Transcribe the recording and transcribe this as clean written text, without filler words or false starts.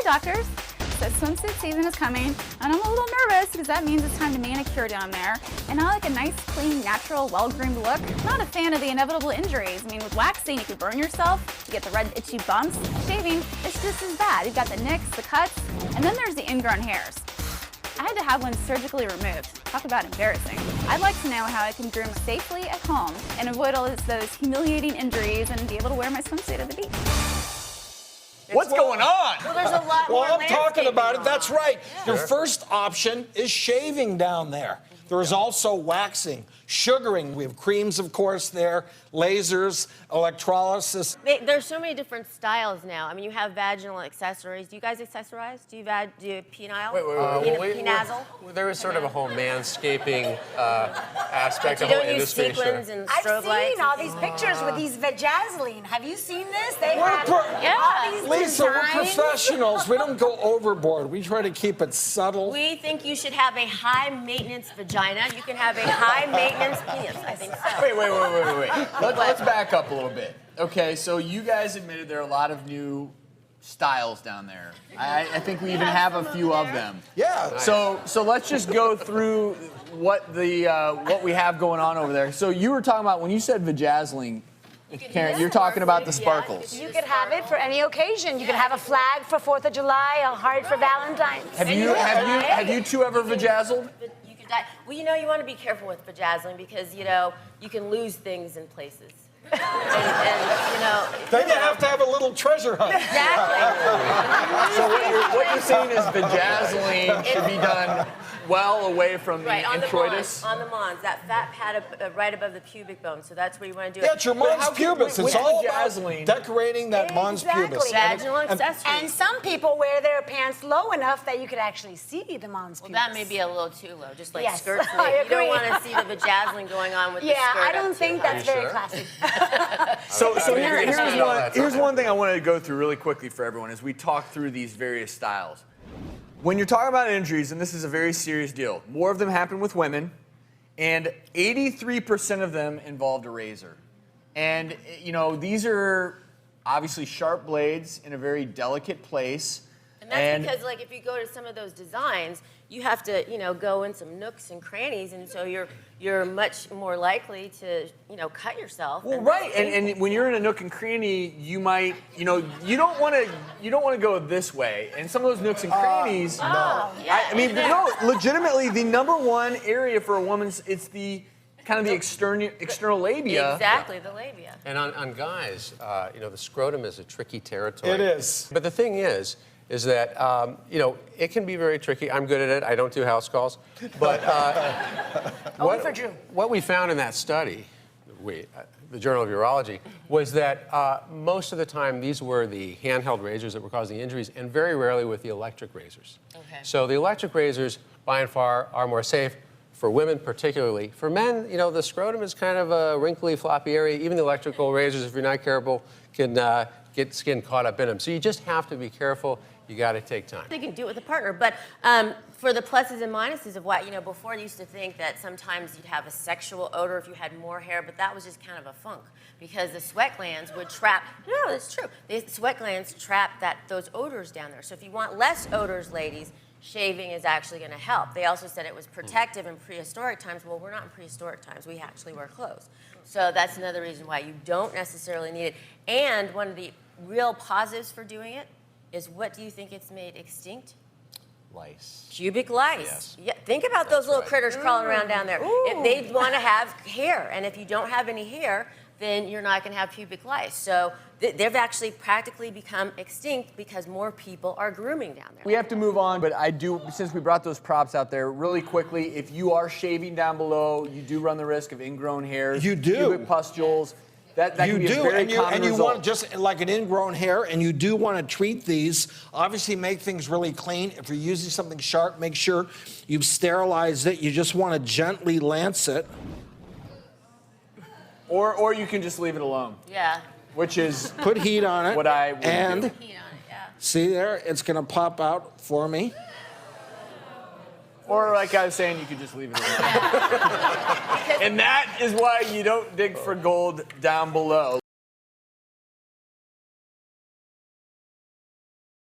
Hi, doctors. So swimsuit season is coming, and I'm a little nervous because that means it's time to manicure down there. And I like a nice, clean, natural, well-groomed look. I'm not a fan of the inevitable injuries. I mean, with waxing, you could burn yourself, you get the red, itchy bumps. Shaving, it's just as bad. You've got the nicks, the cuts, and then there's the ingrown hairs. I had to have one surgically removed. Talk about embarrassing. I'd like to know how I can groom safely at home and avoid all those humiliating injuries and be able to wear my swimsuit at the beach. What's going on? Well, there's a lot more I'm talking about it. That's right. Yeah. Your first option is shaving down there. There is also waxing, sugaring. We have creams, of course, there, lasers, electrolysis. There's so many different styles now. I mean, you have vaginal accessories. Do you guys accessorize? Do you penile? Penazal? There is sort of a whole manscaping aspect You of the whole don't use industry. sequins and I've strobe lights. seen all these pictures with these vajazzling. Have you seen this? They We're have all these Lisa, we're designs. professionals. We don't go overboard. We try to keep it subtle. We think you should have a high-maintenance vagina. You can have a high-maintenance penis. I think so. Wait. Let's back up a little bit. Okay, so you guys admitted there are a lot of new styles down there. I think we even have a few of them. Yeah. So let's just go through what we have going on over there. So you were talking about, when you said vajazzling, Karen, you're talking about the sparkles. You could have it for any occasion. You could have a flag for 4th of July, a heart for Valentine's. Have you two ever vajazzled? You could die. Well, you know, you want to be careful with vajazzling because, you know, you can lose things in places. and you know. Then you have to have a little treasure hunt. Exactly. So what you're saying is vajazzling should be done well away from the introitus? On the mons, that fat pad right above the pubic bone. So that's where you want to do Yeah, it. it's your mons pubis. It's all about vajazzling? decorating that mons pubis. Vaginal accessories. And some people wear their pants low enough that you could actually see the mons pubis. Well, that may be a little too low, just like Yes, skirts. I You don't agree. want to see the vajazzling going on with the Yeah, skirt. I don't think that's very classy. So That's here's one thing I wanted to go through really quickly for everyone as we talk through these various styles. When you're talking about injuries, and this is a very serious deal, more of them happen with women, and 83% of them involved a razor. And, you know, these are obviously sharp blades in a very delicate place. And that's because, like, if you go to some of those designs, you have to, you know, go in some nooks and crannies, and so you're much more likely to, you know, cut yourself. Well, right, and when you're in a nook and cranny, you might, you know, you don't want to go this way. And some of those nooks and crannies, Yeah. I mean, no, legitimately, the number one area for a woman's, it's the kind of the external labia. Exactly, the labia. And on guys, you know, the scrotum is a tricky territory. It is. But the thing is that, you know, it can be very tricky. I'm good at it. I don't do house calls. But what we found in that study, the Journal of Urology, was that most of the time these were the handheld razors that were causing the injuries, and very rarely with the electric razors. Okay. So the electric razors, by and far, are more safe. For women particularly. For men, you know, the scrotum is kind of a wrinkly, floppy area. Even the electrical razors, if you're not careful, can get skin caught up in them. So you just have to be careful. You got to take time. They can do it with a partner, but for the pluses and minuses of what, you know, before I used to think that sometimes you'd have a sexual odor if you had more hair, but that was just kind of a funk because the sweat glands would trap, no, it's true, the sweat glands trap those odors down there. So if you want less odors, ladies, shaving is actually going to help. They also said it was protective in prehistoric times. Well, we're not in prehistoric times. We actually wear clothes. So that's another reason why you don't necessarily need it. And one of the real positives for doing it is, what do you think it's made extinct? Lice. Pubic lice. Yes. Yeah, think about those little right. critters crawling around down there. If they want to have hair, and if you don't have any hair, then you're not going to have pubic lice. So they've actually practically become extinct because more people are grooming down there. We have to move on, but I do, since we brought those props out there, really quickly, if you are shaving down below, you do run the risk of ingrown hairs. You do. Pubic pustules. That You can be do, a very common and you result. want just like an ingrown hair, and you do want to treat these. Obviously, make things really clean. If you're using something sharp, make sure you've sterilized it. You just want to gently lance it. Or you can just leave it alone, Yeah. which is Put heat on it. what I would and do. Heat on it, yeah. see there, it's going to pop out for me. Or like I was saying, you could just leave it alone. And that is why you don't dig for gold down below.